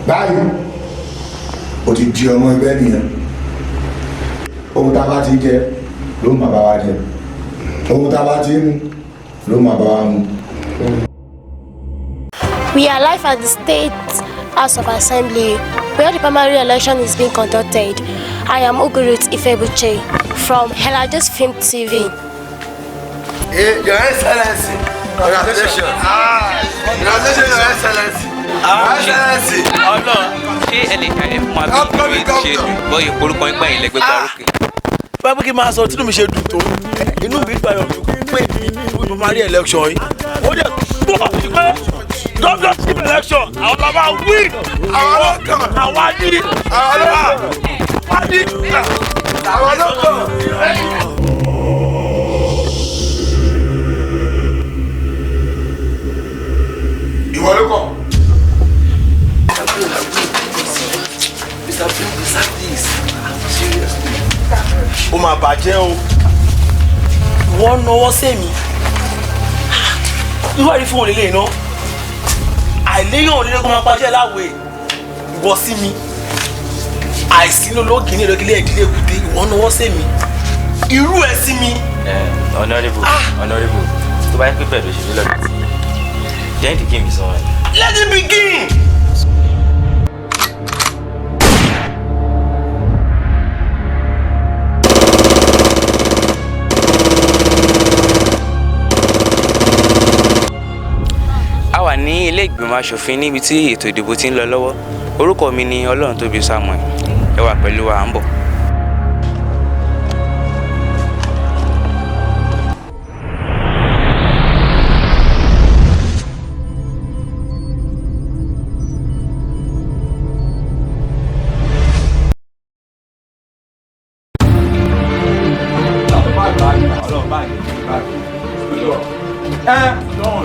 báyìí o ti di ọmọ ẹgbẹ́ nìyẹn ohun tá a bá ti jẹ ló máa bá wa jẹ ohun tá a bá ti mú ló máa bá wa mú. We are live at the State House of Assembly where the primary election is being conducted. I am Ugurut Ifebuche from Helajos Film TV. Your Excellency, congratulations. Congratulations, Your Excellency. Your Excellency. Ọlọ ṣé ẹ lè ka ẹ fún wa bí ìwé ṣe dùn bọ́ ìpolú kan gbà yín lẹ́gbẹ́ gbàrókè. Báwo kí n máa sọ tí inú mi ṣe dùn tó inú mi gbà yọ̀ pé ìwé primary election yìí ó dẹ̀ tó pé governorship election àwọn bàbá win àwọn ọlọ́kàn àwọn adí àwọn ọlọ́kàn adí àwọn ọlọ́kàn. Ìwọ ló kọ̀. Mr. Pim, deserve this. Seriously. Ó máa bàjẹ́ o. Wọ́n náwó sẹ́mi. Irú àrí fún òlélẹ̀ iná. Àìléyàn òlélẹ̀ kó máa pàṣẹ láwẹ̀. Ìwọ sí mi. Àìsínú lóògì ní ìrẹ́gílẹ̀ ìdílé èkúté. Ìwọ́n náwó sẹ́mi. Irú ẹ̀ sí mi. Honorable, tó bá yẹ pé pẹ̀lú òṣèlú lọ́dún tí then the game is on. Let it begin. A wà ní ilé ìgbìmọ̀ aṣòfin níbi tí ètò ìdìbò ti ń lọ lọ́wọ́. Orúkọ mi ni Ọlọ́runtóbi Samuel. Ẹ wà pẹ̀lú wa, à ń bọ̀.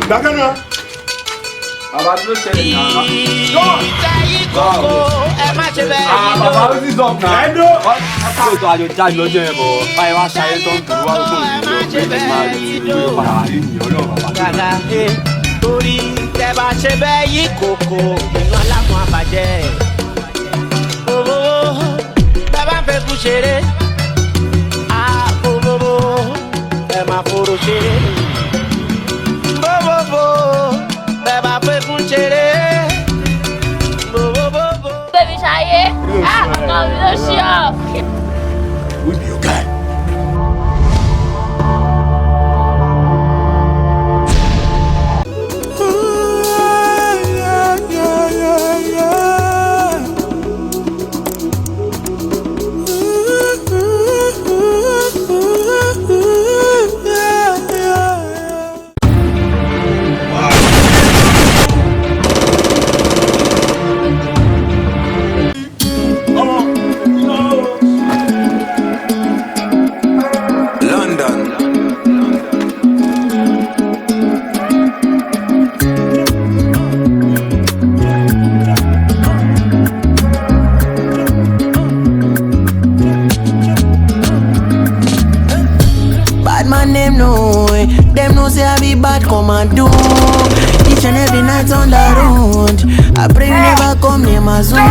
Gbàgánná. Bàbá ló ṣẹlẹ̀ náà. Ìjà yìí kókó ẹ má ṣe bẹ́ẹ̀ yìí lọ. Bàbá ló sì sọ náà. Ẹ̀dọ́. Lóòótọ́ àjọ jáde lọ́jọ́ yẹn bọ̀. Báyìí wá ṣayé tó ń dùn wá lóko ìlú lọ pé ẹ máa rí ìlú padà wá ní ìyọ́ náà bàbá. Gàgà he torí tẹ bá ṣe bẹ́ẹ̀ yìí kókó inú alámọ̀ àbàjẹ́. Owó tẹ bá fẹ́ kú ṣeré. Àbòbòbò ẹ máa fòrò ṣeré. Bòbòbò ẹ bá fẹ́ kú ṣeré. Bòbòbò. Baby Ṣayé, ọkọ mi ló ṣí ọ. Who be your guy? Say I be bad, come and do. Each and every night on the road, I pray you never come near my zone.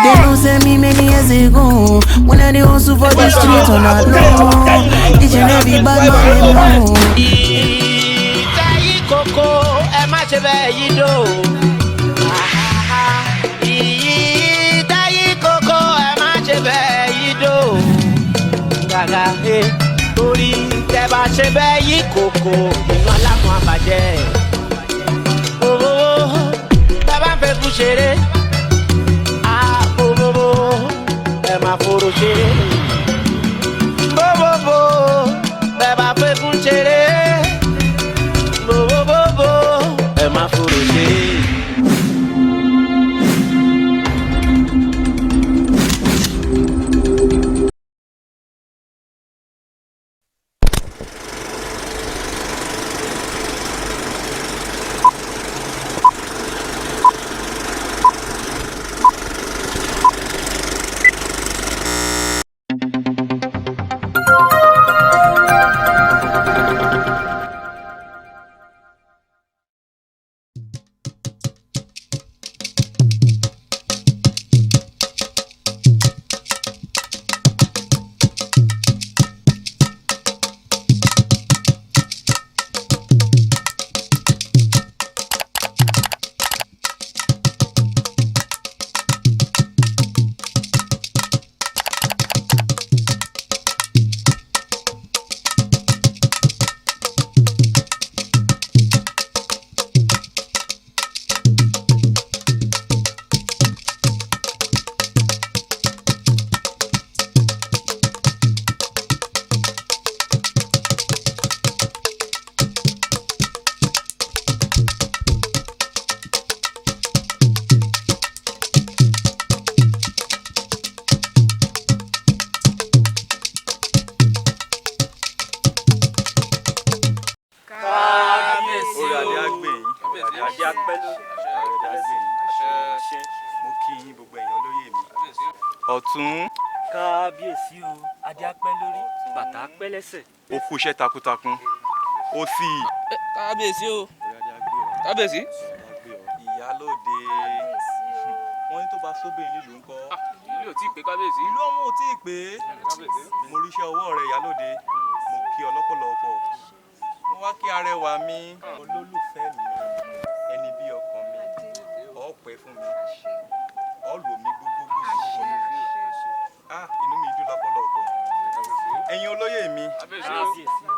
They don't say me many years ago when I did hustle for the streets on that low. Each and every bad man know. Ìjà yìí kókó ẹ má ṣe bẹ́ẹ̀ yìí dò. Ìjà yìí kókó ẹ má ṣe bẹ́ẹ̀ yìí dò. Gàgà he torí tẹ bá ṣe bẹ́ẹ̀ yìí kókó inú alámọ̀ àbàjẹ́. Owó tẹ bá fẹ́ kú ṣeré. Àbòbòbò ẹ máa fòrò ṣeré. Bòbòbò ẹ bá fẹ́ kú ṣeré. Bòbòbò ẹ máa fòrò ṣeré. ọ̀tún. kábíyèsí o adé apẹ́ lórí bàtà apẹ́ lẹ́sẹ̀. ó kú iṣẹ́ takuntakun ó sì. kábíyèsí o kábíyèsí. ìyálóde wọ́n ní tó bá sóbìn nílùú ńkọ́. ìlú ò tí ì pé kábíyèsí. ìlú ọ̀hún ò tí ì pé. mo ríṣẹ́ ọwọ́ rẹ̀ ìyálóde mo kí ọ lọ́pọ̀lọpọ̀. mo wá kí arẹwà mi olólùfẹ́ mi ẹni bí ọkàn mi ó pẹ́ fún mi ó lò mí gbogbogbò. inú mi dùn lọ́pọ̀lọpọ̀. ẹ̀yin olóyè mi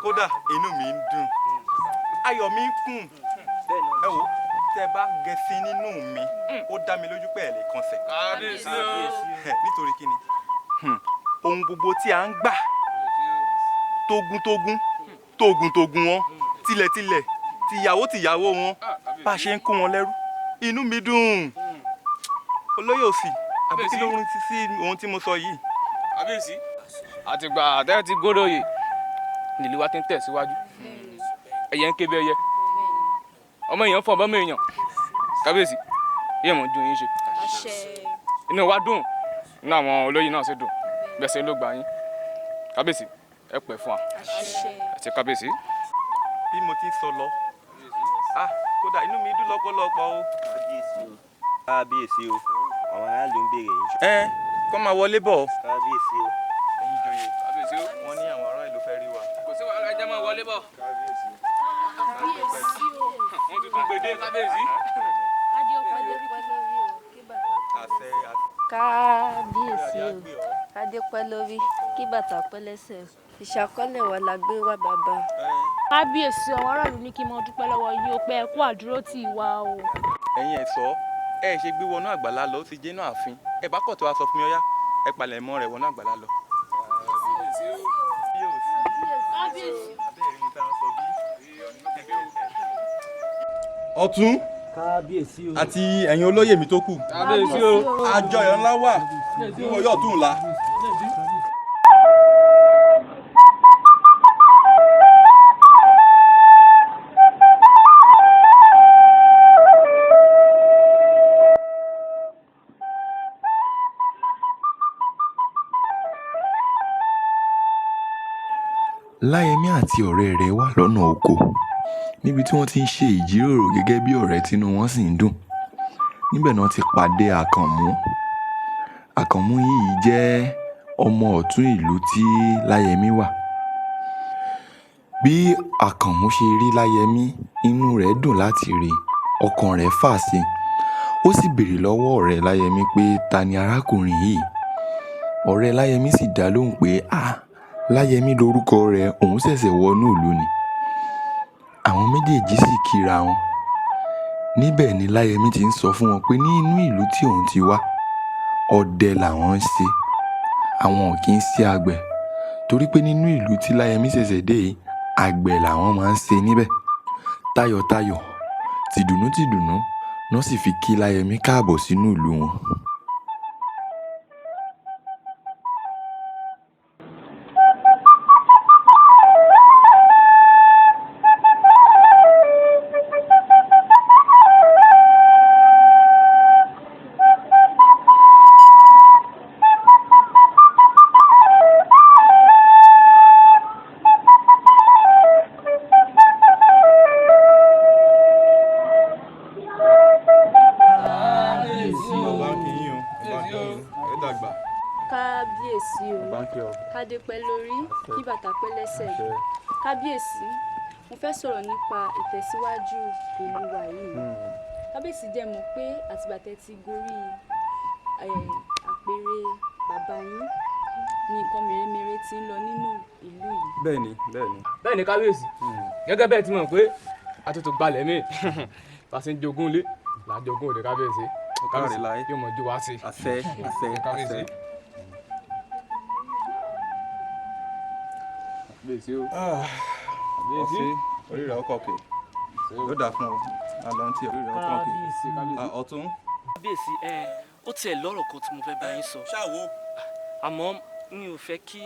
kódà inú mi ń dùn ayọ̀ mi ń kún. ẹ wò tẹ bá gẹ̀ẹ́sì nínú mi ó dá mi lójú pé ẹ lè kọsẹ̀. nítorí kí ni ohun gbogbo tí a ń gbà tógun wọn tilẹ̀tilẹ̀ tìyàwó wọn bá a ṣe ń kó wọn lẹ́rú inú mi dùn. olóyè òsì àbí kí ló ń ti sí ohun tí mo sọ yìí. kábíyèsí àtìgbà àtẹ́ ti gbódòyè nílùú wa ti ń tẹ̀síwájú ẹyẹ ń ké bí ẹyẹ ọmọ èèyàn fún ọmọ èèyàn kábíyèsí yíyẹ mọ̀ ju yín ṣe inú wa dùn inú àwọn olóyè náà sì dùn bẹ́sẹ̀ ló gbà yín kábíyèsí ẹ pẹ́ fún wa ẹ ṣé kábíyèsí. bí mo ti ń sọ lọ kódà inú mi dùn lọ́pọ̀lọpọ̀ o. kábíyèsí o àwọn aráàlú ń béèrè yín. kọ́ máa wọlé bọ̀. kábíyèsí o. ẹ̀yin joyè kábíyèsí o. wọ́n ní àwọn aráàlú fẹ́ rí wa. kò sí wàhálà ẹja máa wọlé bọ̀. kábíyèsí. kábíyèsí o. wọ́n tuntun gbèdé kábíyèsí. kábíyèsí o kádé pẹ́ lórí kí bàtà pẹ́ lẹ́sẹ̀ ìṣàkọọ́lẹ̀ wa la gbé wá bàbá. kábíyèsí àwọn aráàlú ní kí n mọ dúpẹ́ lọ́wọ́ yín ó pẹ́ ẹ kú àdúró tì wá o. ẹ̀yin ẹ̀ṣọ́ ẹ ṣe gbé wọnú àgbàlá lọ ó ti jẹ́ náà àfin ẹ bá kọ̀ tó wá sọ fún mi ọyá ẹ palẹ̀ mọ́ rẹ̀ wọnú àgbàlá lọ. ọ̀tún kábíyèsí o. àti ẹ̀yin olóyè mi tó kù. kábíyèsí o. àjọyọ̀ ńlá wà fún Ọ̀yọ́ Ọ̀túnla. Láyẹmí àti ọ̀rẹ́ rẹ̀ wà lọ́nà oko níbi tí wọ́n ti ń ṣe ìjíròrò gẹ́gẹ́ bí ọ̀rẹ́ tínú wọn sì ń dùn. Níbẹ̀ náà ti pàdé Àkànmú. Àkànmú yìí jẹ́ ọmọ ọ̀tún ìlú tí Láyẹmí wà. Bí Àkànmú ṣe rí Láyẹmí, inú rẹ̀ dùn láti rí, ọkàn rẹ̀ fà sí i. Ó sì béèrè lọ́wọ́ ọ̀rẹ́ Láyẹmí pé ta ni arákùnrin yìí. Ọ̀rẹ́ Láyẹmí sì dá lóhùn pé Láyẹmí lórúkọ rẹ̀, òun ṣẹ̀ṣẹ̀ wọnú ìlú ni. Àwọn méjèèjì sì kíra wọn. Níbẹ̀ ni Láyẹmí ti ń sọ fún wọn pé ní inú ìlú tí òun ti wá, ọdẹ làwọn ń ṣe. Àwọn kì í ṣe àgbẹ̀ torí pé nínú ìlú tí Láyẹmí ṣẹ̀ṣẹ̀ dé yìí, àgbẹ̀ làwọn máa ń ṣe níbẹ̀. Tayọ̀tayọ̀, tìdùnnú náà sì fi kí Láyẹmí káàbọ̀ sínú ìlú wọn. kádé pẹ́ lórí kí bàtà pẹ́ lẹ́sẹ̀. kábíyèsí mo fẹ́ sọ̀rọ̀ nípa ìtẹ̀síwájú ìlú wa yìí. kábíyèsí jẹ́ mọ̀ pé àtìgbà tẹ́ ti gorí àpèrè bàbá yín ní nǹkan mèremère tí ń lọ nínú ìlú yìí. bẹ́ẹ̀ni kábíyèsí gẹ́gẹ́ bẹ́ẹ̀ ti mọ̀ pé àtúntò gbalẹ̀ mi bá ṣe ń jogún ilé là á jogún òde kábíyèsí yóò mọ̀ ju wá sí. àṣẹ kábíyèsí. kábíyèsí o. kábíyèsí orí rẹ̀ ọkọ̀ òkè yóò dà fún ọ àlọ́ntì orí rẹ̀ ọkọ̀ òkè ọ̀tún. kábíyèsí ó tiẹ̀ lọ́rọ̀ kan tí mo fẹ́ bá yín sọ. ṣáwo. àmọ́ mi ò fẹ́ kí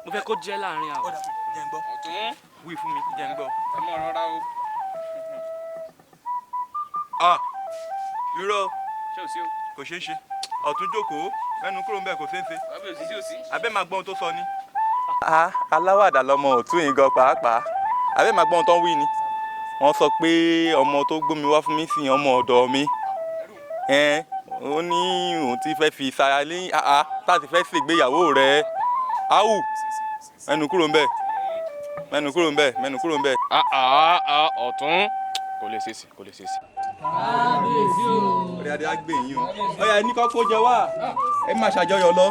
mo fẹ́ kó jẹ́ láàrin àwọn. ọ̀dà jẹ́ ń gbọ́. ọ̀tún. wí fún mi jẹ́ ń gbọ́. ẹ mọ̀ rọra o. irọ́ ṣé o sí o. kò ṣeé ṣe. ọ̀tún jókòó mẹ́nu kúrò ń bẹ̀ kò ṣeé ṣe. kábíyèsí sí òsì. abẹ́ máa gbọ́ ohun tó sọ ni. aláwàdà lọmọ òtún yìí gan pàápàá abẹ́ máa gbọ́ ohun tó ń wí ni. wọ́n sọ pé ọmọ tó gbómi wá fún mi sí ọmọ ọ̀dọ̀ mi. ó ní òun ti fẹ́ fi ìsara lé láti fẹ́ ṣègbéyàwó rẹ̀. áwù mẹ́nu kúrò ń bẹ̀ mẹ́nu kúrò ń bẹ̀ mẹ́nu kúrò ń bẹ̀. ọ̀tún kò lè ṣèṣì kò lè ṣèṣì. kábíyèsí o. ọ̀rẹ́ adé á gbé yín o. ọ̀yà ẹni kọ́ kó jẹ wá ẹ má ṣàjọyọ̀ lọ.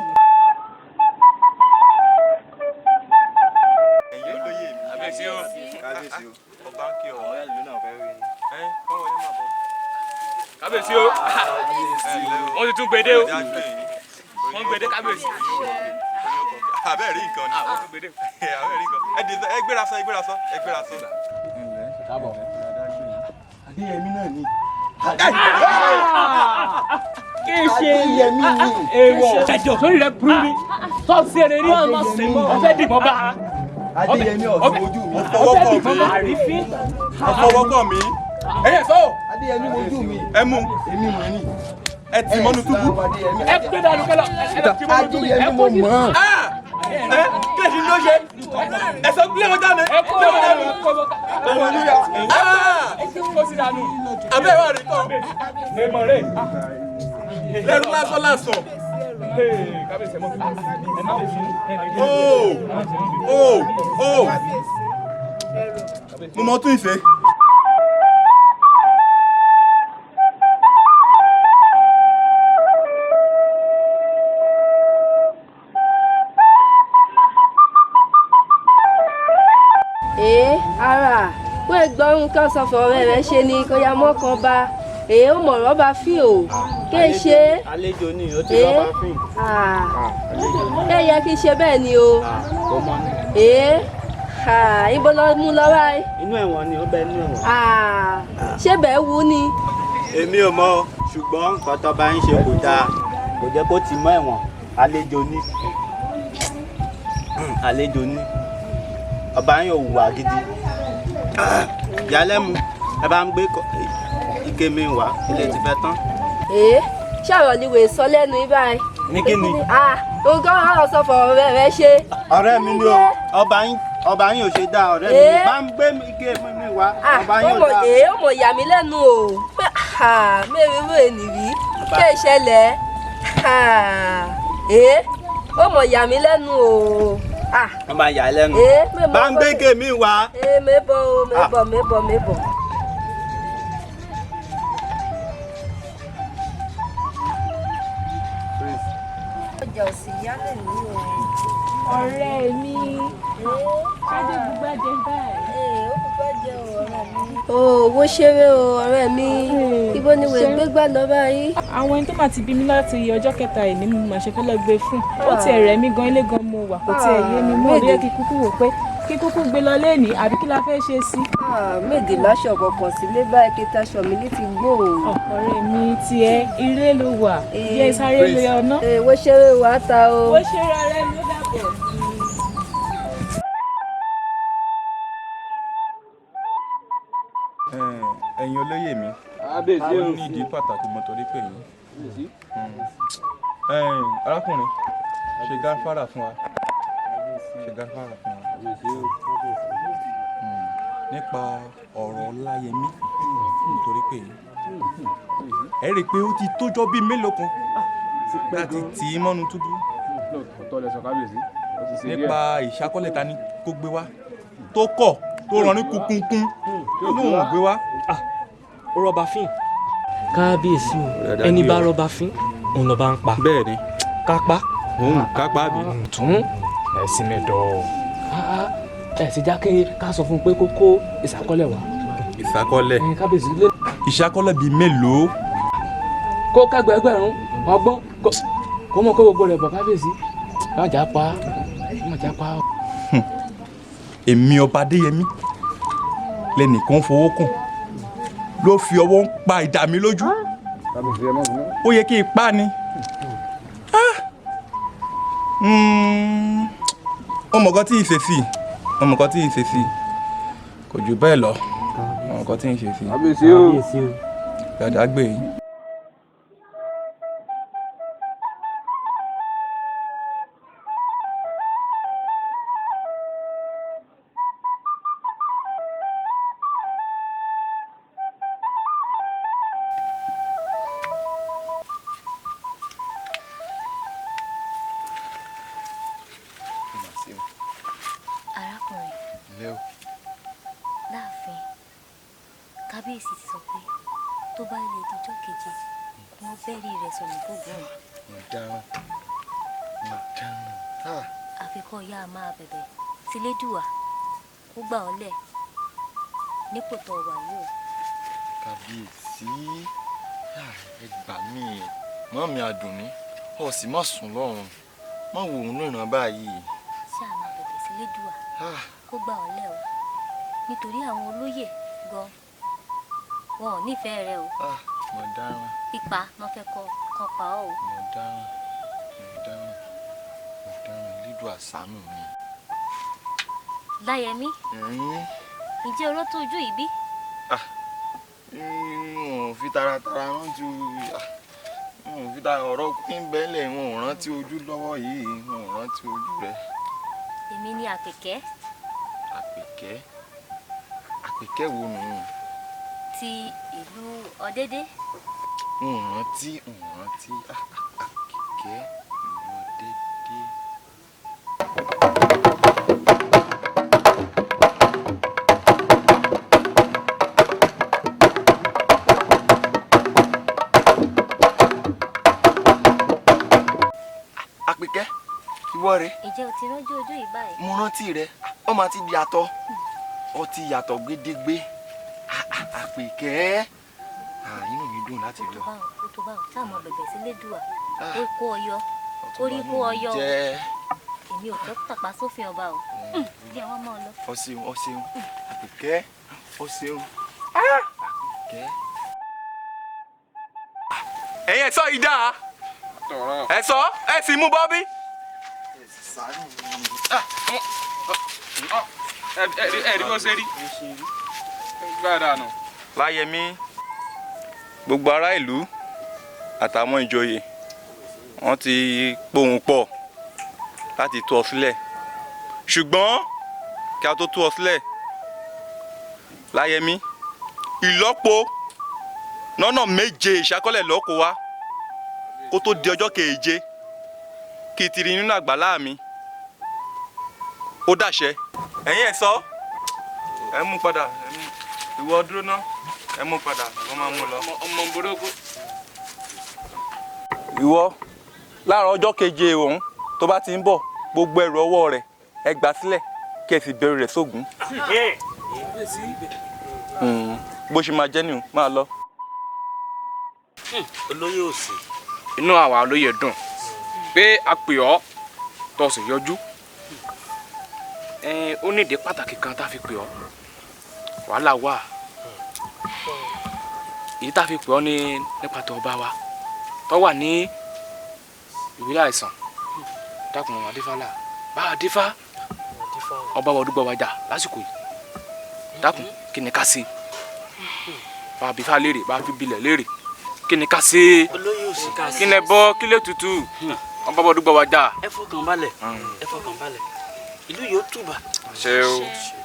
ẹ̀yin olóyè mi. kábíyèsí o. kábíyèsí o. ọba ń kí ọ. ọ̀rẹ́ ìlú náà fẹ́ rí ni. kọ́wọ́ yẹn máa bọ̀. kábíyèsí o. wọ́n ti tún gbèdé o. wọ́n gbèdé kábíyèsí. abẹ́ rí nǹkan ni. wọ́n tún gbèdé. abẹ́ rí nǹkan. ẹ gbéra sọ ẹ gbéra sọ ẹ gbéra sọ. káàbọ̀. Adéyẹmí náà ni. kí ṣe Yẹmí ni. èèwọ̀ jẹjọ sórí rẹ burú ni sọ́ọ̀sì ẹ̀rẹ̀ rí ọ̀nà sèmọ́ ọ̀fẹ́ dìbọn bá. Adéyẹmí ọ̀sùn ojú mi. ọ̀fọwọ́kọ̀ mi. àrífín. ọ̀fọwọ́kọ̀ mi. ẹ̀yẹ sọ. Adéyẹmí ojú mi. ẹ mú. èmi mọ̀ ni. ẹ tì mọ́nú túbú. ẹ gbé dànù kẹlọ. Adéyẹmí mo mọ̀. kí lè fi ló ṣe. ẹ sọ gbé wọn dànù. ẹ kó wọn dànù. ọmọ níyà. kó sí dànù. abẹ́ wà rí kọ́. èèmọ̀ rẹ̀. lẹ́nu lásán lásán. kábíyèsí ẹ mọ̀ ẹ má lè fi. mo mọ tún ìfẹ́. ara wọ́n gbọ́ nǹkan sọ fọ̀rọ̀ rẹ̀ ṣe ni kò yá mọ́kàn bá ó mọ̀ rọ́bà fín o ké ṣe àlejò ni ó ti rọ́bà fín. ẹ yẹ kí ṣe bẹ́ẹ̀ ni o ibo lọ mú lọ báyìí. inú ẹ̀wọ̀n ni ó bẹ inú ẹ̀wọ̀n. ṣé bẹ́ẹ̀ wú ni. èmi ò mọ̀ ṣùgbọ́n nǹkan tó bá ń ṣe kò dáa kò jẹ́ kó ti mọ́ ẹ̀wọ̀n àlejò ni àlejò ni ọba yín ò wùwà gidi ìyálẹ́mu ẹ bá ń gbé ike mi wá ilé ti fẹ́ tán. ṣàrọ̀ ni wèé sọ lẹ́nu ibà yìí. ní kí ni. nǹkan ọ̀rọ̀ sọ fọ̀rọ̀ rẹ̀ ṣe. ọ̀rẹ́ mi ni o ọba yín ò ṣe dá ọ̀rẹ́ mi bá ń gbé ike mi wá ọba yín ò dá. ó mọ̀ yà mí lẹ́nu o mẹ́rin rò nìyí kí ẹ ṣẹlẹ̀ ó mọ̀ yà mí lẹ́nu o. wọ́n máa yà á lẹ́nu. bá ń gbé ike mi wá. mébọ̀. ọjà òsì yálẹ̀ ní o. ọ̀rẹ́ mi ṣáde gbogbo ẹ̀jẹ̀ báyìí. ó kò fẹ́ jẹ ọ̀rẹ́ mi. owó ṣeré o ọ̀rẹ́ mi ibo ni wèé gbé gbà lọ báyìí. àwọn ẹni tó máa ti bí mi láti ọjọ́ kẹta yìí ni mo máa ṣe fẹ́ lọ gbé fún. ó tiẹ̀ rẹ̀ mí gan ilé gan mo wà kó tiẹ̀ yé mi mọ́ òde kí kúkú wò pé kí kúkú gbé lọ lẹ́ẹ̀ni àbí kí la fẹ́ ṣe sí. méjì láṣọ kọ̀ọ̀kan sílé báyìí kí taṣọ mi ní ti gbó o. ọ̀rẹ́ mi tiẹ̀ ire ló wà jẹ́ sáré lé ọ̀nà. wo ṣeré wàá ta o. wo ṣeré ọ̀rẹ́ mi ó dàbọ̀. ẹ̀yin olóyè mi ó ní ìdí pàtàkì mo torí pé yìí arákùnrin ṣe gáfárà fún wa nípa ọ̀rọ̀ Ọláyẹmí nítorí pé yìí ẹ rí i pé ó ti tójọ́ bíi mélòó kan láti tì í mọ́nu túbú nípa ìṣàkọlẹ̀ ta ni kó gbé wá tó kọ̀ tó rán ní kúnkún lóun ò gbé wá. ó rọba fín kábíyèsí o ẹni bá rọba fín òun lọba ń pa. bẹ́ẹ̀ ni kápá. kápá bí. tún ẹ̀sìn mẹ́dọ̀ ẹ̀sìn jákè ká sọ fún un pé kó kó ìṣàkọlẹ̀ wá. ìṣàkọlẹ̀ kábíyèsí lé. ìṣàkọlẹ̀ bíi mélòó. kó kẹgbẹ̀ẹ́gbẹ̀rún ọgbọ́n kó mọ̀ kó gbogbo rẹ̀ bọ̀ kábíyèsí má jà pa. èmi ọba Adéyẹmí lẹ́nìkan fowó kùn ló fi ọwọ́ ń pa ìdá mi lójú ó yẹ kí n pa ni ọmọ kan tí ì ṣe sí kò jù bẹ́ẹ̀ lọ ọmọ kan tí ì ṣe sí dàdá gbé yìí. kábíyèsí ti sọ pé tó bá lè dijọ́ keje wọ́n bẹ́ẹ̀rì rẹ̀ sọ̀nù tó gbọ́n. mo dáràn. àfikún ìyá máa bẹ̀bẹ̀ sílédùà kó gbà ọ́ lẹ̀ nípò tó wà yìí o. kábíyèsí ẹ gbà mí mọ́ mi Àdùnní ọ̀ sì má sùn lọ́rùn má wo òun náà báyìí. ṣé a máa bẹ̀bẹ̀ sílédùà kó gbà ọ́ lẹ̀ o nítorí àwọn olóyè gan wọn ò nífẹ̀ẹ́ rẹ o. mo dáràn. pípa wọn fẹ́ kọ́ pa ọ́ o. mo dáràn lídùú àṣánù mi. Láyẹmí ǹjẹ́ ọ̀rọ̀ tó ojú yìí bí. wọn ò fi taratara rántí wọn ò fi ta ọ̀rọ̀ pín bẹ́lẹ̀ wọn ò rántí ojú lọ́wọ́ yìí wọn ò rántí ojú rẹ̀. èmi ni Àpèkẹ́. Àpèkẹ́ wo nù. ti ìlú Ọ̀dẹ́dẹ́. n ò rántí Àpèkẹ́ ìlú Ọ̀dẹ́dẹ́. Àpèkẹ́ ìwọ rẹ. ǹjẹ́ o ti rántí ojú yìí báyìí. mo rántí rẹ ọmọ àti yàtọ̀ ọ ti yàtọ̀ gédégbé. Àpèkẹ́ inú mi dùn láti lọ. ó tó báwọn tá a mọ bẹ̀bẹ̀ sílédùà ó kó ọyọ ó rí kó ọyọ o èmi ò fẹ́ tàpá sófin ọba o bí àwọn ọmọ lọ. ọ ṣeun Àpèkẹ́ ọ ṣeun Àpèkẹ́. ẹ̀yin ẹ̀ṣọ́ yìí dáa ẹ̀ṣọ́ ẹ̀ sì mú bọ́bí. ẹ̀rí bó ṣe rí gbára nù. Láyẹmí gbogbo ará ìlú àtàwọn ìjòyè wọ́n ti pohùn pọ̀ láti tú ọ sílẹ̀ ṣùgbọ́n kí a tó tú ọ sílẹ̀ Láyẹmí ìlọ́po lọ́nà méje ìṣákọ́lẹ̀ lọ́kọ̀ wá kó tó di ọjọ́ keje kí n ti rí nínú àgbàlá mi ó dàṣẹ. ẹ̀yin ẹ̀ṣọ́ ẹ mú padà ìwọ dúró ná ẹ mú padà wọ́n máa mú lọ. ọmọ burúkú. ìwọ láàárọ̀ ọjọ́ keje òun tó bá ti ń bọ̀ gbogbo ẹrù ọwọ́ rẹ̀ ẹ gbà sílẹ̀ kí ẹ sì bẹ̀rù rẹ̀ sógun. bó ṣe máa jẹ́ nìyẹn máa lọ. olóyè òsì. inú àwa olóyè dùn pé a pè ọ́ tó sì yọjú ó ní ìdí pàtàkì kan tá a fi pè ọ́ wàhálà wà èyí tá a fi pè ọ́ ní nípa tó ọba wa tó wà ní ìwílẹ̀ àìsàn dákun adífálà bá adífá ọba wa dúgbò wájà lásìkò yìí dákun kí ni ká ṣe bá a bí fá léèrè bá a fi bilẹ̀ léèrè kí ni ká ṣe kí ni bọ́ kí lè tutù ọba wa dúgbò wájà. ẹ fọkàn balẹ̀ ìlú yóò túbà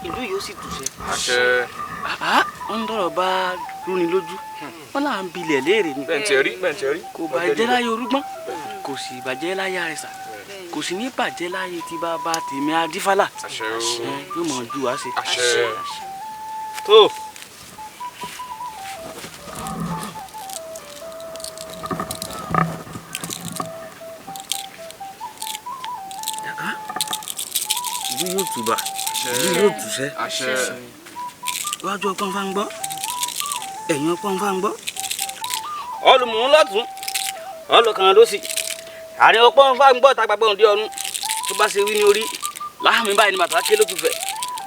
ìlú yóò sì túṣẹ. wọ́n ń dọ̀rọ̀ bá rúni lójú wọ́n là ń bilẹ̀ léèrè ni. bẹ́ẹ̀ rí. kò bàjẹ́ láyé orúgbọ́n kò sì bàjẹ́ láyé àrẹ̀sà kò sì ní bàjẹ́ láyé tí bàbá tèmi adífálà yóò mọ̀ ju wá sí. tó. ìlú yóò túbà ìlú yóò túṣẹ́ iwájú ọpọ́n fá ń gbọ́ ẹ̀yìn ọpọ́n fá ń gbọ́ ọlùmọ̀ lọ́tún ọlọ́kàn lọ́sì àárín ọpọ́n fá ń gbọ́ tagbàgbọ́ òde ọ̀run tó bá ṣe wí ní orí láàmì báyìí ni bàtà ké lótú fẹ̀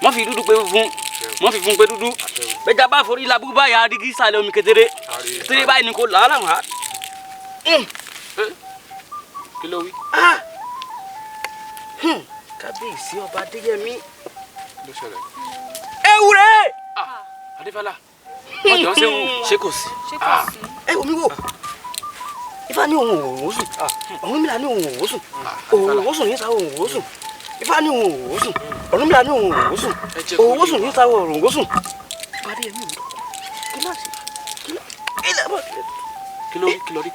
wọ́n fi dúdú pé funfun wọ́n fi funfun pé dúdú bẹ́jà bá forí labú báyà adigi sàlẹ̀ omi kedere tẹ́lẹ̀ báyìí ni kò làálà wá. kí ló wí. kábíyèsí ọba adéyẹmí. ló ṣẹlẹ̀. ewúrẹ́. adéfálà ọjọ́ ṣé kò sí. ẹ wò mí wò ifá ní òun òwò sùn Ọ̀rúnmìlà ní òun òwò sùn òwò sùn ní sáwọ òwò sùn ifá ní òun òwò sùn Ọ̀rúnmìlà ní òun òwò sùn òwò sùn ní sáwọ òwò sùn. parí ẹ̀mí mi kíláàsì kí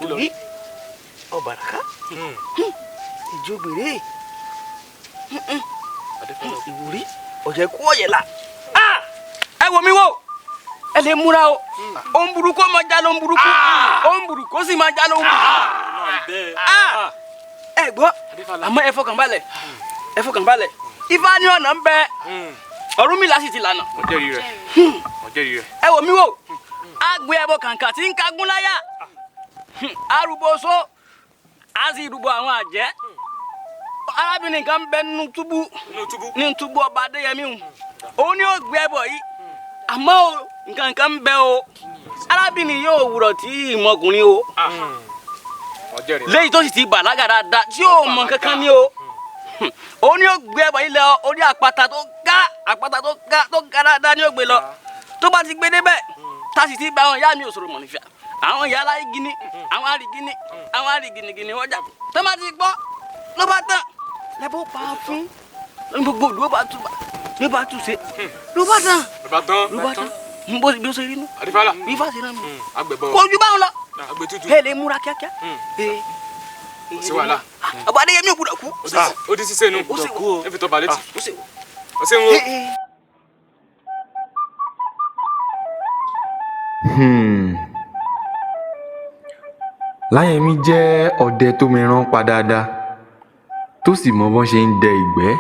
ló rí. ọ̀bàràká ìjọgbèrè ìwúrí ọ̀jẹ̀ kú ọ̀yẹ̀là ẹ wò mí wò ẹ lè múra o ohun burúkú ó máa já lóhun burúkú ohun burúkú ó sì máa já lóhun burúkú. ẹ gbọ́ àmọ́ ẹ fọkàn balẹ̀ Ifá ní ọ̀nà ń bẹ Ọ̀rúnmìlà sì ti lànà. ọ̀jẹ̀rì rẹ̀. ẹ wò mí wò á gbé ẹbọ kàǹkà tí ń kagún láyà arúgbó oṣó á sì rúbọ àwọn àjẹ́ arábìnrin kan bẹ nínú túbú ọba Adéyẹmí òun ni ó gbé ẹbọ yìí àmọ́ nǹkan kan ń bẹ o arábìnrin yóò wúrọ̀ tí ìmọ̀kùnrin o léyìí tó sì ti bàlágà dáadáa tí yóò mọ kankan ní o òun ni ó gbé ẹbọ yìí lọ orí àpáta tó ga dáadáa ni ó gbé lọ tó bá ti gbé débẹ̀ tá sì ti bá àwọn ìyá mi òṣòro mọ̀ nífẹ̀ẹ́ àwọn ìyá aláì gíní àwọn àrìgíní àwọn àrìgínigíní wọ́n jà tó bá ti gbọ́ ló bá tán lẹ́bọ̀ pa fún gbogbo ló bá tú ló bá tú ṣe ló bá tán bó ṣe rí nù bí fà sí náà nù kò ju báwọn lọ ẹ lè múra kíákíá sí wàhálà ọba Adéyẹmí ò gbọ́dọ̀ kú ó di ṣíṣe nu ẹ fi tọ́ balẹ̀ tì ó ṣe ń wo. Láyẹ̀mí jẹ́ ọdẹ tó mẹran pa dáadáa tó sì mọ bọ́n ṣe ń dẹ ìgbẹ́.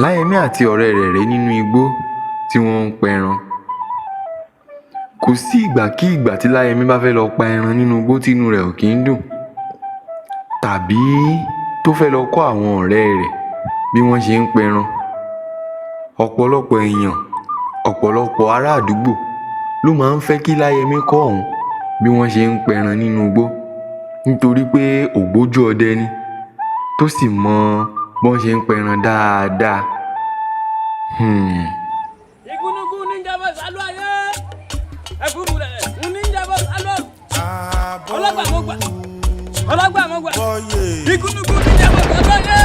Láyẹ̀mí àti ọ̀rẹ́ rẹ̀ rèé nínú igbó tí wọ́n ń pẹran. Kò sí ìgbàkíìgbà tí Láyẹ̀mí bá fẹ́ lọ pa ẹran nínú igbó tínú rẹ̀ ò kí ń dùn tàbí tó fẹ́ lọ kọ́ àwọn ọ̀rẹ́ rẹ̀ bí wọ́n ṣe ń pẹran. Ọ̀pọ̀lọpọ̀ èèyàn ọ̀pọ̀lọpọ̀ ará àdúgbò ló máa ń fẹ́ kí Láyẹ̀mí kọ́ òun bí wọ́n ṣe ń pẹran nínú igbó nítorí pé ògbójú ọdẹ ni tó sì mọ bọ́n ṣe ń pẹran dáadáa. Igúnnugún ní jábọ̀ sálú ayé ẹ̀fúrú rẹ̀ ní jábọ̀ sálú ọlọ́gbàmọ́gbà igúnnugún ní jábọ̀ sálú ayé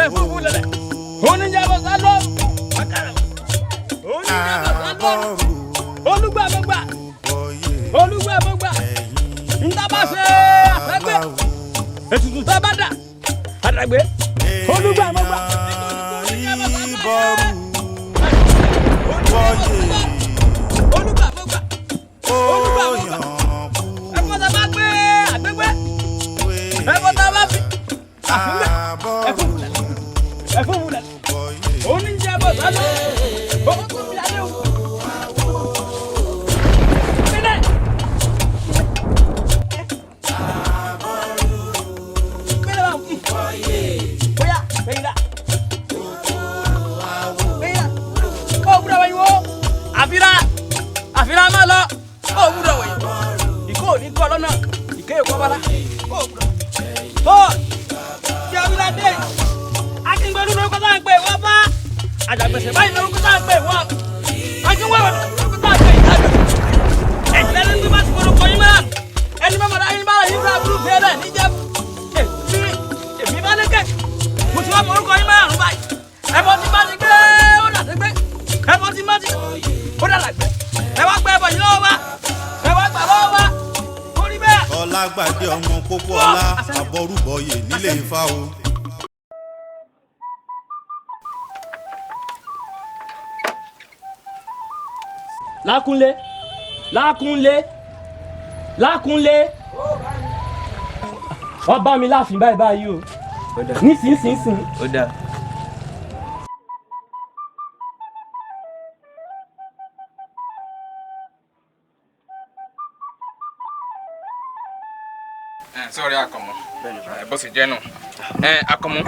ẹ̀fúrú rẹ̀ ní jábọ̀ sálú olùgbàmọ́gbà ntaba ṣe àfẹ́gbẹ́ ètùtù tá a bá dà àdàgbé olùgbàmọ́gbà. àfihàn máa lọ ó wúlò wẹ̀ ìkó òní kọ́ lọ́nà ìké èkó bala ó wúlò tó tí abúlé dé akíngbẹ́rú lórúkọ tá à ń pè wọ́n bá àjàgbèsè báyìí lórúkọ tá à ń pè wọ́n akínwẹ́wẹ́ lórúkọ tá à ń pè ìdájọ́ ẹ̀yìn lẹ́ni tó bá ti forúkọ yín mẹ́ràn ẹni bá mọ̀dá yín bá yín fún abúlé fẹ́rẹ̀ níjẹ́ èmi bá lékè mo ti wá mọ orúkọ yín mẹ́ràn báyìí ẹ̀bọ ti bá ti gbé ó dà sí gbé ẹ̀bọ ti má ti ó dà lágbẹ́ ẹ wá gbẹ ẹbọ yìí lọ́wọ́ wa ẹ wá gbà lọ́wọ́ wa kó rí bẹ́ẹ̀. Ọlágbàdé ọmọ pópó ọlá àbọrúbọyè nílé Ifá o. Lákúnlé Lákúnlé Lákúnlé wọ́n bá mi láàfin báyìí báyìí o nísinsìnyí. ó dáa. sọ́ọ̀rì Àkànmú bó ṣe jẹ́ nù Àkànmú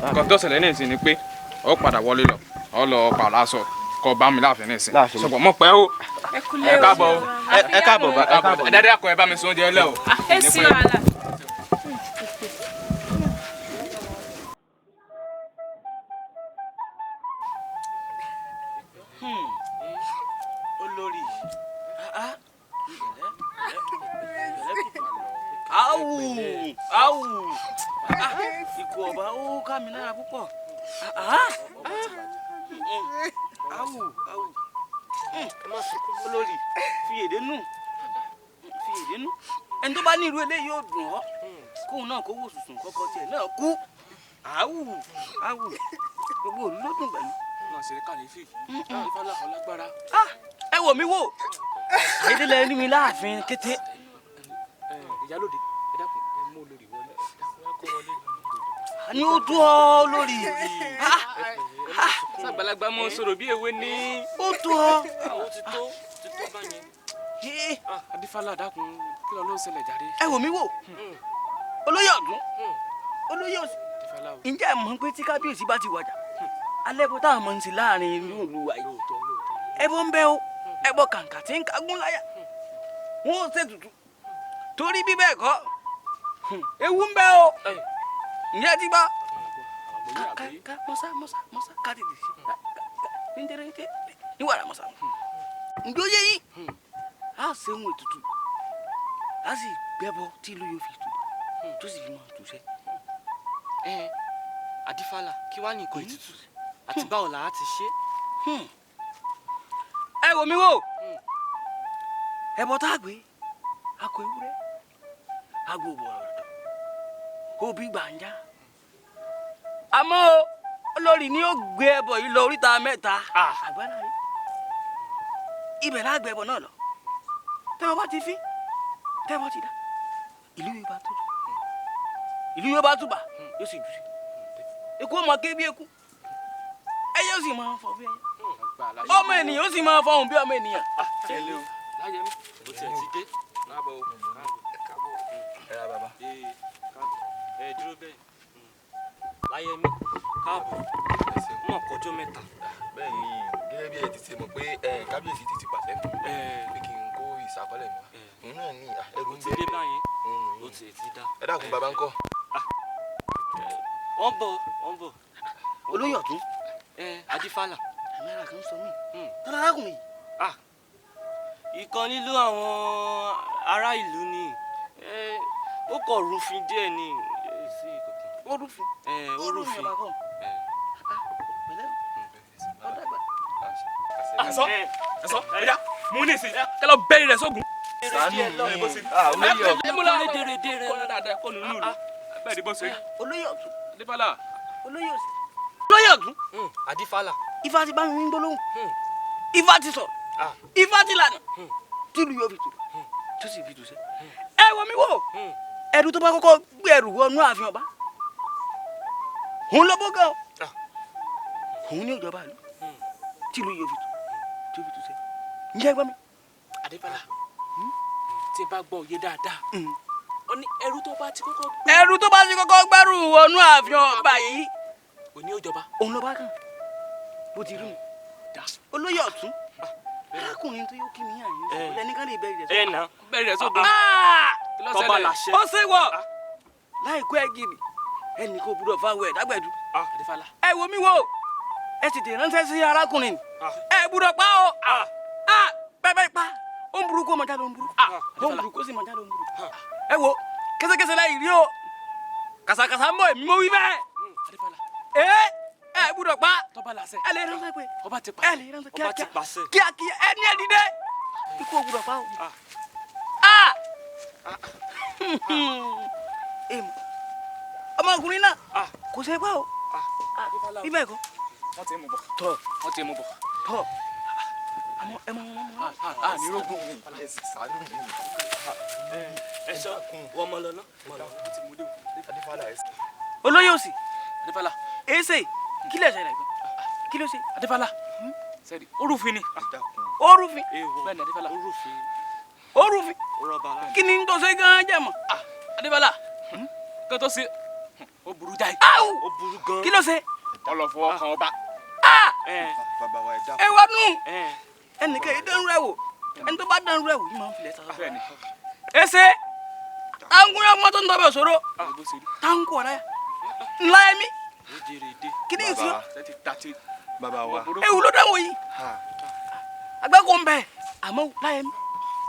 nǹkan tó ṣẹlẹ̀ ní ìsìn ni pé ó padà wọlé lọ ọ lọ pààlà aṣọ kọ bá mi láàfin ní ìsìn ṣùgbọ́n mo pẹ́ o ẹ káàbọ̀ o ẹ káàbọ̀ ẹ dáadé àkọ́ ẹ bá mi sún oúnjẹ lẹ́ o. ẹ sí wàhálà. olórí awu awu ikú ọba ó ká mi lára púpọ̀ awu awu olórí fi èdè nù ẹni tó bá ní irú eléyìí yóò dùn ọ́ kóun náà kó wò sùsùn kọ́kọ́ tiẹ̀ náà kú awu awu gbogbo òru ló dùn pẹ̀lú máa ṣeré kàlífì Adífálà ọlágbára. ẹ wò mí wò àyédèlẹ ní mi láàfin kété. ìyálòde ẹ dákun ẹ mú olórí wọlé ẹ kó wọlé. ni ó tó ọ lórí. sàgbàlagbà mọ sọ̀rọ̀ bí ewé ní. ó tó ọ. àwọn ti tó báyẹn. Adífálà dákun kí ló ló ṣẹlẹ̀ jáde. ẹ wò mí wò olóyè ọdún olóyè òsì ǹjẹ́ ẹ mọ̀ pé tí kábíyèsí bá ti wàjà alẹ́ bó táwọn mọ̀ ń sí láàrin inú ìlú wa yìí ẹbọ ń bẹ o ẹbọ kàǹkà tí ń kagún láyà wọn ò ṣètùtù torí bí bẹ́ẹ̀ kọ́ ewu ń bẹ o ǹjẹ́ ti gbọ́ ká mọ́sá ká tètè sí níjẹ́rẹ́jẹ́ níwàrà mọ́sá ǹjọ́ yẹ yìí á ṣe ohun ètùtù á sì gbẹ́bọ tí ìlú yóò fi tù tó sì fi máa tù sẹ́. Adífálà kí wàá ní nǹkan ètùtù àti báwo là á ti ṣe. ẹ wò mí wò ẹbọ tá a gbé akọ ewúrẹ́ agbo bọ̀rọ̀dọ̀ òbí gbàǹjà àmọ́ olórí ni ó gbé ẹbọ yìí lọ oríta mẹ́ta àgbàlá yìí ibẹ̀ náà gbé ẹbọ náà lọ tẹ́wọ́ bá ti fín tẹ́wọ́ ti dá ìlú yóò bá tójú ìlú yóò bá túbà yóò sì dùn eku ọmọ ké bí eku ẹyẹ ó sì máa fọ bí ẹyẹ ọmọ ènìyàn ó sì máa fọhùn bí ọmọ ènìyàn. ẹ lé o láyé mi bó tiẹ̀ ti dé láàbọ̀ o káàbọ̀ ẹ ra bàbá. ẹ dúró bẹ́ẹ̀. láyé mi káàbọ̀ mọ̀ kọjọ́ mẹ́ta. bẹ́ẹ̀ ni gẹ́gẹ́ bí ẹ ti ṣe mọ̀ pé kábíyèsí ti pàṣẹ fún mi pé kí n kó ìsàkọ́lẹ̀ mi wá òun náà ní ẹrù ń ti dé báyìí ó ti dá. ẹ dákun bàbá ńkọ́. wọ́n bọ̀. olóyè ọ̀tún. Adífálà. àmẹ́rà kan sọ mí. tọ́lá arákùnrin yìí. ìkan nílò àwọn ará ìlú ni ó kọ̀ rúfin díẹ̀ ni sí ìkọ̀kan. ó rúfin. ó rúfin. ẹ̀sọ́ ẹ̀yà mú ní ìsìn kẹ́lọ́ bẹ́ẹ̀ rẹ̀ sógun. sànú mi múlá dérédéré kọ́nà dáadáa kọ́nà nínú ìlú bẹ́ẹ̀ ni bó ṣe. olóyè ọ̀tún. Adífálà. olóyè ọ̀tún. olóyè ọ̀tún. Adífálà. Ifá ti bá mi ń gbólóhùn Ifá ti sọ Ifá ti lànà tìlú yóò fi tù tó sì fi tù sẹ́. ẹ wọ mi wò ẹrù tó bá kọ́kọ́ gbé ẹrù wọnú ààfin ọba òun lọ bó gan òun ní ìjọba ìlú tìlú yóò fi tù tó fi tù sẹ́. ǹjẹ́ gbọ́ mi. Adífálà tí ẹ bá gbọ́ òye dáadáa ó ní ẹrù tó bá ti kọ́kọ́ gbẹ́rù wọnú ààfin ọba yìí òní òjọba òun lọ bá kàn bó ti rí mi olóyè ọ̀tún arákùnrin tó yóò kí mi yàn yín ẹnìkan lè bẹ̀rẹ̀ rẹ̀ sọ́dọ̀ bẹ̀rẹ̀ rẹ̀ sọ́dọ̀ tọ́ba làṣẹ. ó ṣe wọ̀ láìkó ẹ gidi ẹnì kò gbúdọ̀ fáwọn ẹ̀dágbẹ̀dù. Adífálà. ẹ wo mi wo ẹ tètè ránṣẹ́ sí arákùnrin ẹ gbúdọ̀ pa o bẹ́ẹ̀ pa ó ń burúkú ọmọdé ló ń burú ó ń burúkú ó sì mọ̀já ló ń burú. ẹ wo kẹsẹkẹsẹ láì rí o kàsàkàsà ń bọ̀ èmi mo wí bẹ́ẹ̀. Adífálà. ẹ gbúdọ̀ pa tọ́ba làṣẹ. ẹ lè ránṣẹ́ pé ọba ti ẹ lè ránṣẹ́ pàṣẹ. kíákíá ẹ ní ẹ dìde ikú ò gbúdọ̀ pa o. ọmọkùnrin náà kò ṣe pa o ibẹ̀ kọ́. wọ́n ti mú bọ̀. tọ́ wọ́n ti mú bọ̀. tọ́ àmọ́ ẹ máa a ní rogun. ẹ sọ wọ́n mọ lọ́nà. olóyè òsì. Adífálà. èsè kí lè ṣẹlẹ̀ gan kí ló ṣe. Adífálà sẹ́ẹ̀dì orúfin ni. orúfin. bẹ́ẹ̀ ni Adífálà. orúfin. kí ni n tó ṣe gan jẹ́ mọ́. Adífálà kí tó ṣe ó burú jáì. ó burú gan. kí ló ṣe. ọlọ́fọwọ́ kan ọba. bàbá wa ẹ dá. ẹ wá nù ẹnìkan yìí dánrú ẹ wò ẹni tó bá dánrú ẹ wò yìí máa ń filẹ̀ sára. èsè táǹkùn ọmọ tó ń tọ́ bẹ̀ sọ̀rọ̀ táǹkùn ọ̀rẹ́ ńlá ẹ̀mí kí ni ìsìn bàbá wa ewu ló dáwọ yìí agbáko ń bẹ àmọ́ láyé mi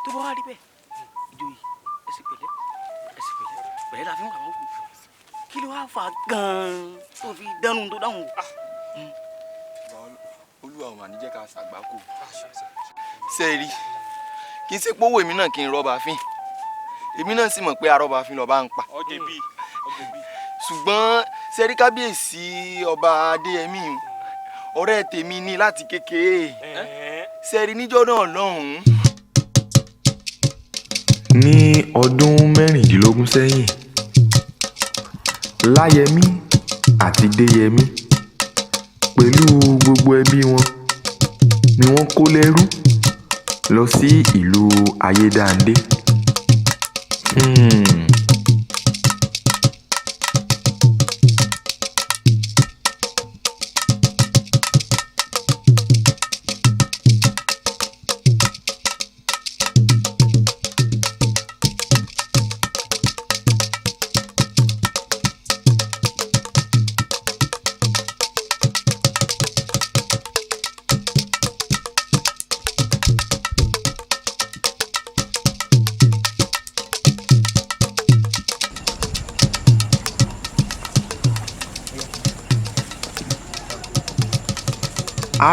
tó bá wà rí bẹ́ẹ̀ ìjòyè ẹsẹ̀ pẹ̀lẹ́ la fi ń kà wọ́n kù kí ló wá fà gan-an tó fi dánú tó dáhùn wò. olúwa ò mà ní jẹ́ ká ṣàgbákò sẹ́ẹ̀rì kì í ṣe pówó èmi náà kí n rọ́bà fín èmi náà sì mọ̀ pé arọ́bà fín lọ́ba ń pa ṣùgbọ́n sẹ́ẹ̀rì kábíyèsí ọba adéyẹmí ọ̀rẹ́ tèmi ni láti kékeré sẹ́rí níjọ́ náà lọ́hùn-ún. ní ọdún 16 sẹ́yìn láyẹmí àti déyẹmí pẹ̀lú gbogbo ẹbí wọn ni wọ́n kó lẹ́rú lọ sí ìlú ayédáadé.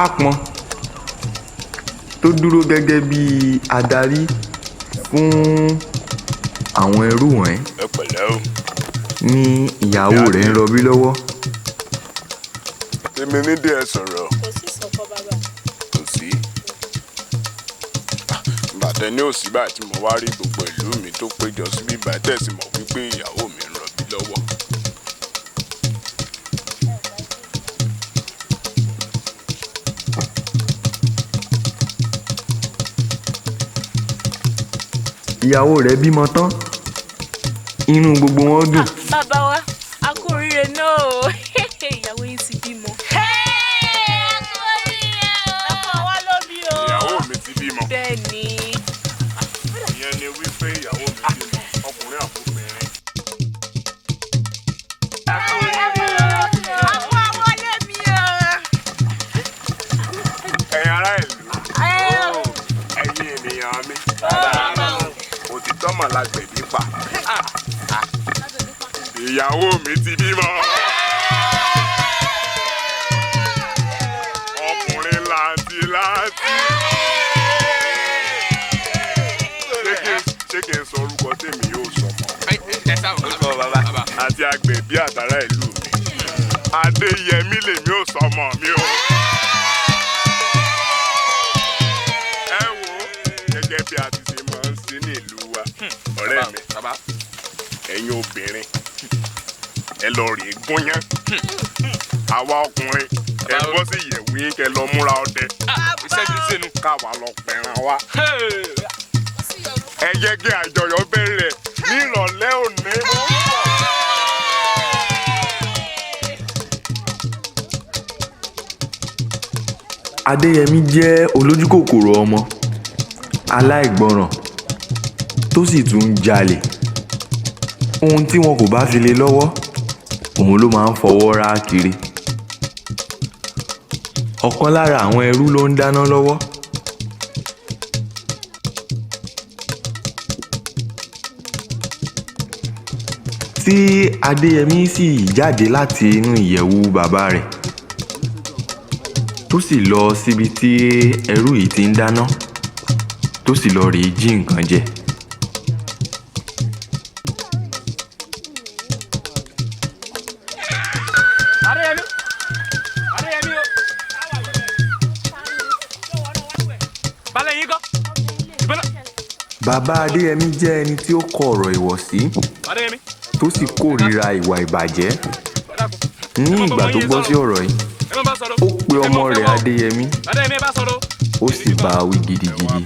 Àpọ́n tó dúró gẹ́gẹ́ bí adarí fún àwọn ẹrú wọ̀nyí ní ìyàwó rẹ̀ ń rọbí lọ́wọ́. èmi ní díẹ̀ sọ̀rọ̀. kò sí sọ̀kọ bàbá. kò sí. bàtẹ ní òsì báyìí tí mo wá rí gbogbo ìlú mi tó péjọ síbí báyìí tẹ̀sí mọ̀ wípé ìyàwó mi ń rọbí lọ́wọ́. ìyàwó rẹ̀ bímọ tán inú gbogbo wọn dùn. bàbá wa a kú oríire náà o ìyàwó yìí ti bímọ. ẹ̀fọ́ wa ló bí o. ìyàwó mi ti bímọ. bẹ́ẹ̀ ni. ìyẹn ni wípé ìyàwó mi bímọ ọkùnrin àbúgbìnrin. ẹ̀yin ará ìlú ẹ̀yin ènìyàn mi òtítọ́ mà lágbẹ̀bí pa ìyàwó mi ti bímọ ọkùnrin làǹtìlanti ṣé kí n sọ orúkọ tèmi yóò sọ mọ́ àti agbẹ̀bí àtàrà ìlú mi Adéyẹmí lèmi ò sọ mọ́ mi o. ẹ wo gẹ́gẹ́ bí a ti ṣe máa ń ṣe ní ìlú wa ọ̀rẹ́ mi ẹ̀yin obìnrin ẹ lọ rèé gúnyán àwa ọkùnrin ẹ bọ́ sí ìyẹ̀wù yín kẹ lọ múra ọdẹ káwa lọ pẹ̀ràn wa ẹ jẹ́ kí àjọyọ̀ bẹ̀rẹ̀ ní ìrọ̀lẹ́ òní. Adéyẹmí jẹ́ olójúkòkòrò ọmọ aláìgbọràn tó sì tún ń jalè ohun tí wọn kò bá fi lé lọ́wọ́ òun ló máa ń fọwọ́ rá kiri. ọ̀kan lára àwọn ẹrú ló ń dáná lọ́wọ́. tí Adéyẹmí sì jáde láti inú ìyẹ̀wù bàbá rẹ̀ tó sì lọ síbi tí ẹrú yìí ti ń dáná tó sì lọ rèé jí nǹkan jẹ. Bàbá Adéyẹmí jẹ́ ẹni tí ó kọ ọ̀rọ̀ ìwọ̀sí tó sì kórìíra ìwà ìbàjẹ́. Ní ìgbà tó gbọ́ sí ọ̀rọ̀ yìí, ó pe ọmọ rẹ̀ Adéyẹmí ó sì bá a wí gidigidi.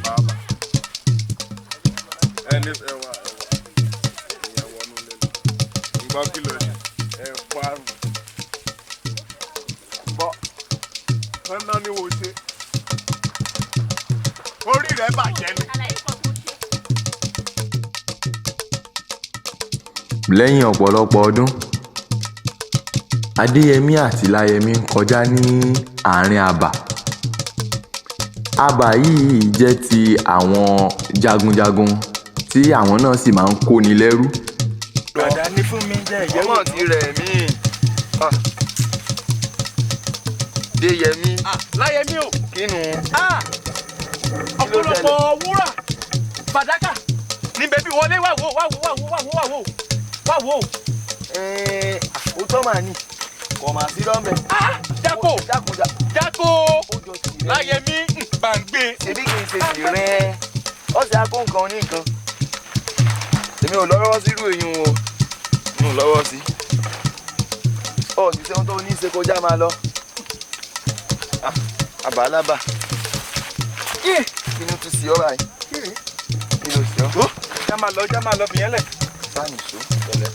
Orí rẹ̀ bàjẹ́ ni. Lẹ́yìn ọ̀pọ̀lọpọ̀ ọdún, Adéyẹmí àti Láyẹmí ń kọjá ní àárín abà. Abà yìí jẹ́ ti àwọn jagunjagun tí àwọn náà sì máa ń kóni lẹ́rú. Dọ̀dà ní fún mi jẹ́ ìyẹ́wò tí rẹ̀ mí. Déyẹmí. Láyẹmí o. Kínú. Ọ̀pọ̀lọpọ̀ wúrà fàdákà níbẹ̀ bí wọlé wà wò. Òótọ́ màá ní kò máa sí lọ́mẹ̀. Jákò kó láyé mi bá ń gbé. ṣebí kì í ṣe tìrín ọ̀sẹ̀ akó nǹkan ní nǹkan èmi ò lọ́wọ́ sí irú èyí o mi ò lọ́wọ́ sí ọ̀sẹ̀ sẹ́wọ́n tó ní í ṣe kọjá máa lọ àbálábà inú tún sí ọ́ báyìí kí ló sí ọ́. já máa lọ fìyẹn lẹ̀. sáà nìṣó tẹ̀lé.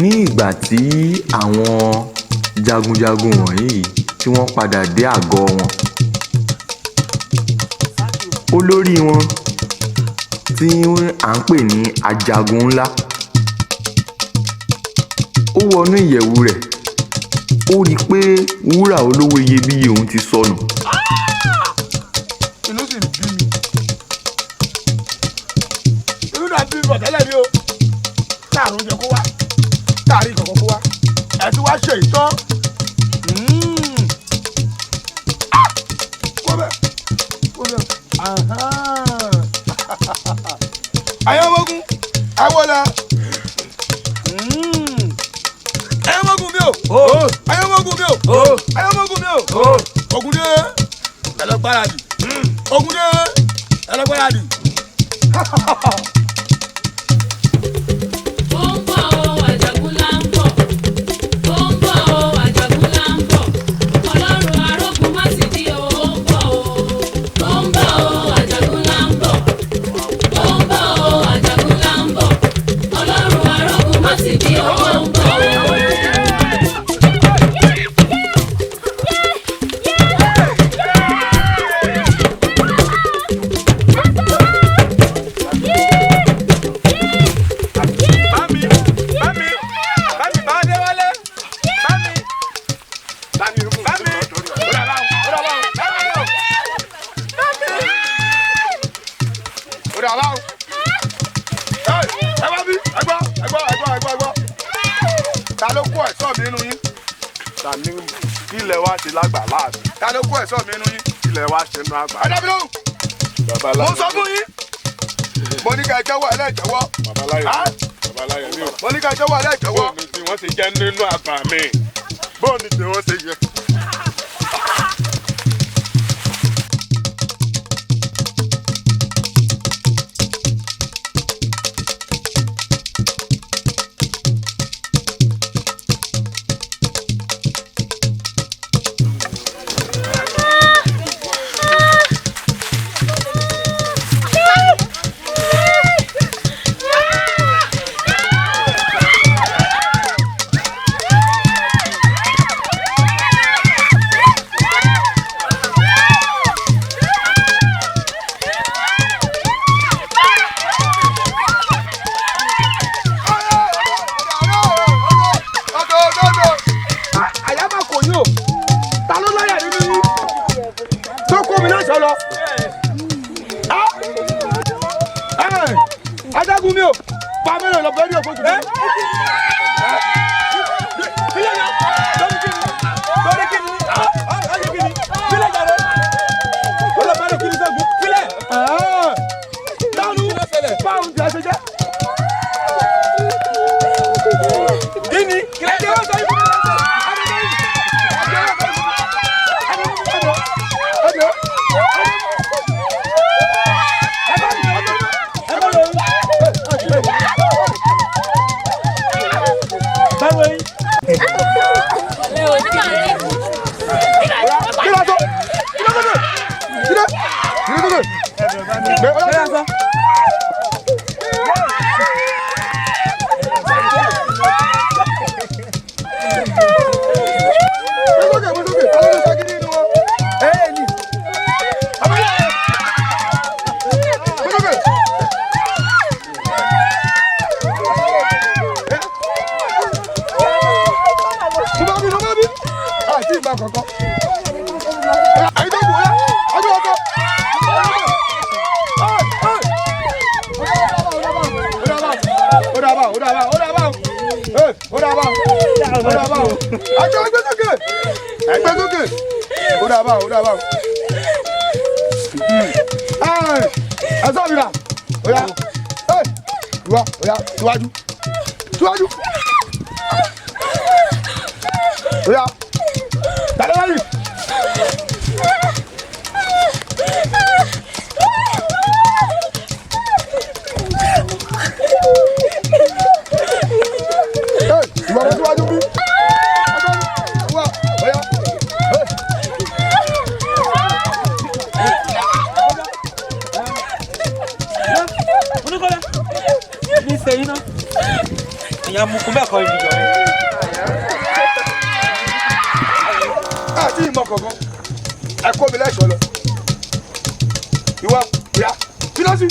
ní ìgbà tí àwọn jagunjagun wọ̀nyí tí wọ́n padà dé àgọ́ wọn olórí wọn tí à ń pè ní ajagun ńlá ó wọnú ìyẹ̀wù rẹ̀ ó rí i pé wúrà olówó iyebíye òun ti sọnù. inú sì ń bí mi inú náà bí mi bọ̀ tẹ́lẹ̀ mi o káàrún oúnjẹ kó wá káàrí kankan kó wá ẹ ti wá ṣe ìtọ́ kó bẹ́ẹ̀ ayọ́mọ́gún awọ́lá ayọ́mọ́gún mi o ayọ́mọ́gún mi o ayọ́mọ́gún mi o Ògúndé ẹlẹgbáradì Ògúndé ẹlẹgbáradì. mo sọ fún yín mo ní ká ẹ jẹ́wọ́ ẹlẹ́jẹ̀wọ́ babaláyé mi ò mo ní ká ẹ jẹ́wọ́ ẹlẹ́jẹ̀wọ́. bóòní tí wọ́n ti jẹ́ nínú àgbà mi bóòní tí wọ́n ti yẹ. ni ẹ̀jẹ̀ wọ́n sọ ibùdó Síwájú. Oya. Tàlẹ́ lẹ́yìn. Ìwà wọn síwájú bí. Oya. Oníkọ́lá ní sẹ́yìn náà. Ìyá mú kún bẹ́ẹ̀ kọ́ ibi jọ rẹ̀. Àti ìmọ̀ kọ̀ọ̀kan, ẹ kó mi lẹ́sọ̀ọ́ lọ. Ìwọ, ìyá, fílọ́sì.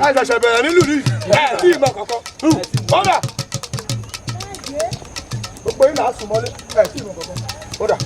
Àìsàṣẹ̀ bẹ̀rẹ̀ nílùú ní tí ìmọ̀ kọ̀ọ̀kan. Ọ̀dà. Gbogbo yín là á sùn mọ́lé tí ìmọ̀ kọ̀ọ̀kan. Ọ̀dà.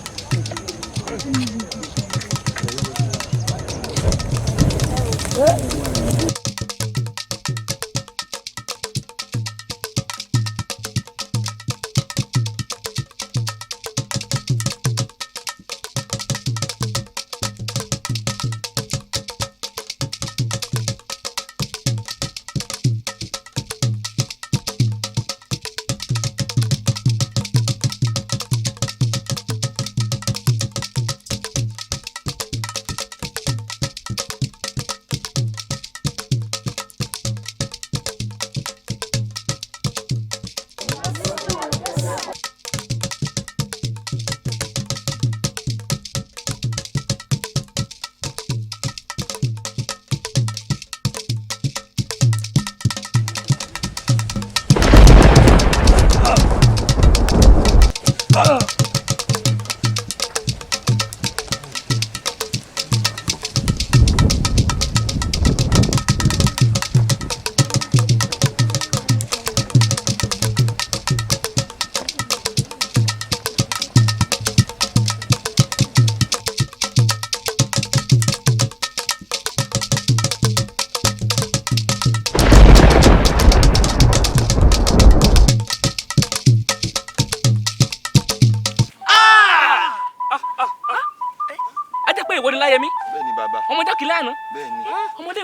Ọmọdé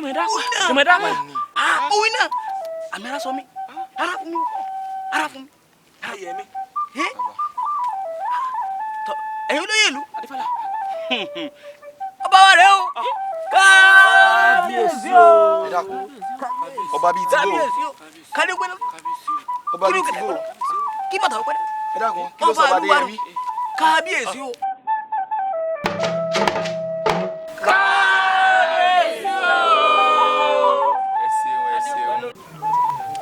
mi dákọ̀. Òwe náà. Àmì ara sọ mi. Ara fún mi. Ara fún mi. Ara yẹ mi. Ẹ̀yin olóyè ìlú. Adéfálà. Ọba wa rẹ̀ o. Kábíyèsí o. Ẹ dákun. Ọba bíi ti bò. Kábíyèsí o. Kádé pẹ́ náà. Ọba bíi ti bò. Kí bàtà pẹ́ náà. Ẹ dákun. Kí ló sọ Ọba Adéyẹmí? Kábíyèsí o.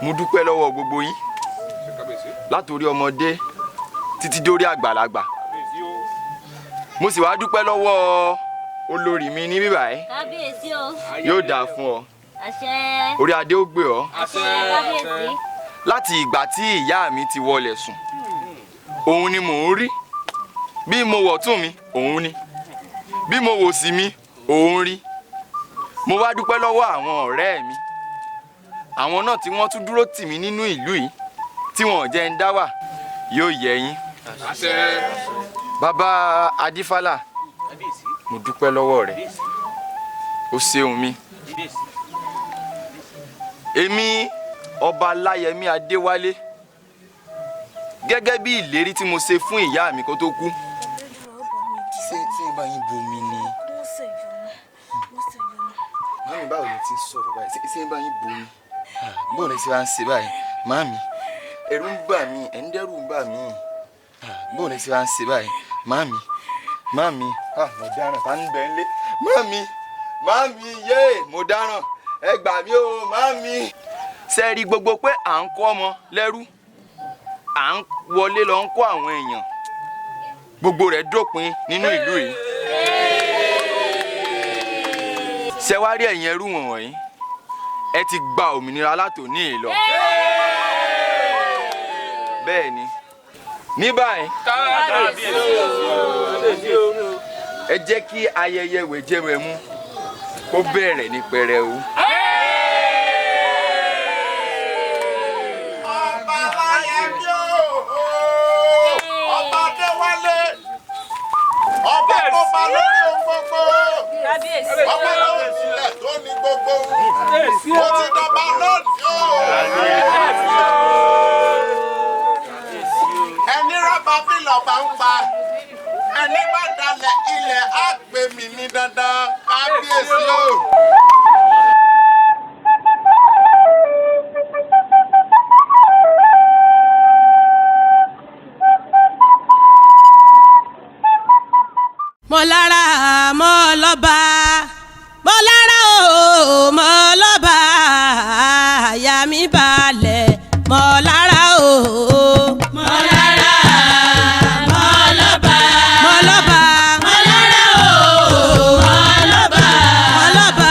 Mo dúpẹ́ lọ́wọ́ gbogbo yín látòrí ọmọdé títí dórí àgbàlagbà mo sì wá dúpẹ́ lọ́wọ́ olórí mi ní bíbá ẹ kábíyèsí o yóò dáa fún ọ àṣẹ orí adé ó gbé ọ àṣẹ kábíyèsí láti ìgbà tí ìyá mi ti wọlé sùn òun ni mò ń rí bí mo wọ̀ tún mi òun ni bí mo wò sí mi òun rí mo wá dúpẹ́ lọ́wọ́ àwọn ọ̀rẹ́ mi àwọn náà tí wọ́n tún dúró tì mí nínú ìlú yìí tí wọ́n jẹ́ ń dá wà yóò yẹ yín. bàbá Adífálà mo dúpẹ́ lọ́wọ́ rẹ̀ ó ṣeun mi. èmi ọba Láyẹmí Adéwálé gẹ́gẹ́ bí ìlérí tí mo ṣe fún ìyá mi kó tó kú. ṣé bá yín bomi ni. mami báwo ni ti ń sọ̀rọ̀ báyìí ṣé bá yín bomi. bóun ni ti wá ń ṣe báyìí mami ẹ̀rù ń bà mí ẹ̀ ń dẹ́rù ń bà mí. bóun ni ti wá ń ṣe báyìí mami mo dáràn tá ń bẹ ń lé. mami yé mo dáràn ẹ gbà mí o mami. ṣe rí gbogbo pé à ń kọ́ ọmọ lẹ́rú à ń wọlé lọ ń kọ́ àwọn èèyàn gbogbo rẹ̀ dópin nínú ìlú yìí. ṣé wá rí ẹ̀yin ẹrú wọ̀nyí ẹ ti gba òmìnira látòní lọ. bẹ́ẹ̀ ni ní báyìí ẹ jẹ́ kí ayẹyẹ wẹ̀jẹwẹ̀mu kó bẹ̀rẹ̀ ní pẹrẹu. ọba tó bá lórí ohun gbogbo ọba lórí ìsìlẹ̀ tó ní gbogbo ó ti dọba lónìí o. ẹni rọ́bà bí lọ́ba ń pa ẹni bá dalẹ̀ ilẹ̀ á gbé mi ní dandan kábíyèsí o. mo lára mo lọ́ba mo lára o mo lọ́ba àyà mi balẹ̀ mo lára o mo lára mo lọ́ba mo lọ́ba mo lára o mo lọ́ba mo lọ́ba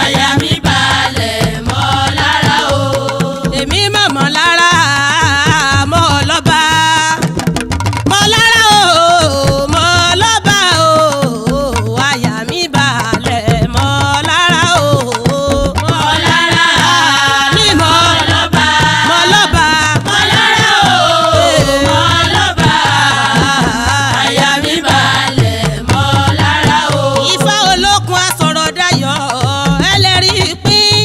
àyà mi balẹ̀ mo lára o èmi mọ̀ mo lára mo lọ́ba mo lára o mo lọ́ba o àyà mi balẹ̀ mo lára o mo lára ní mo lọ́ba mo lọ́ba mo lára o mo lọ́ba àyà mi balẹ̀ mo lára o. Ifá olókun asọ̀rọ̀ dayọ̀ ẹlẹ́rìí pín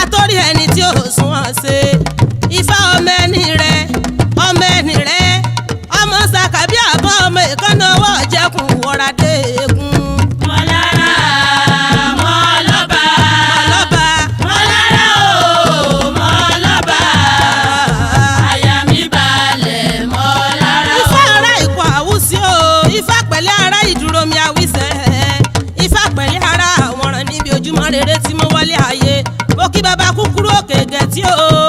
àtọ́rí ẹni tí ò sunwọ̀n ṣe Ifá ọmọ ẹni rẹ ọmọ sàkàbí àbọ̀ ọmọ ìkànnà ọwọ́ jẹkùn wọra dé egun. mo lára mo lọ́ba mo lára o mo lọ́ba àyà mi balẹ̀ mo lára o. Ifá ara ìkọ̀ àwùsí o Ifá pẹ̀lẹ́ ara ìdúró mi àwísẹ́ Ifá pẹ̀lẹ́ ara àwọ̀ràn níbi ojúmọ́ rere tí mo wọlé ayé mo kí baba kúkúrú òkè gẹ̀ẹ́tì o.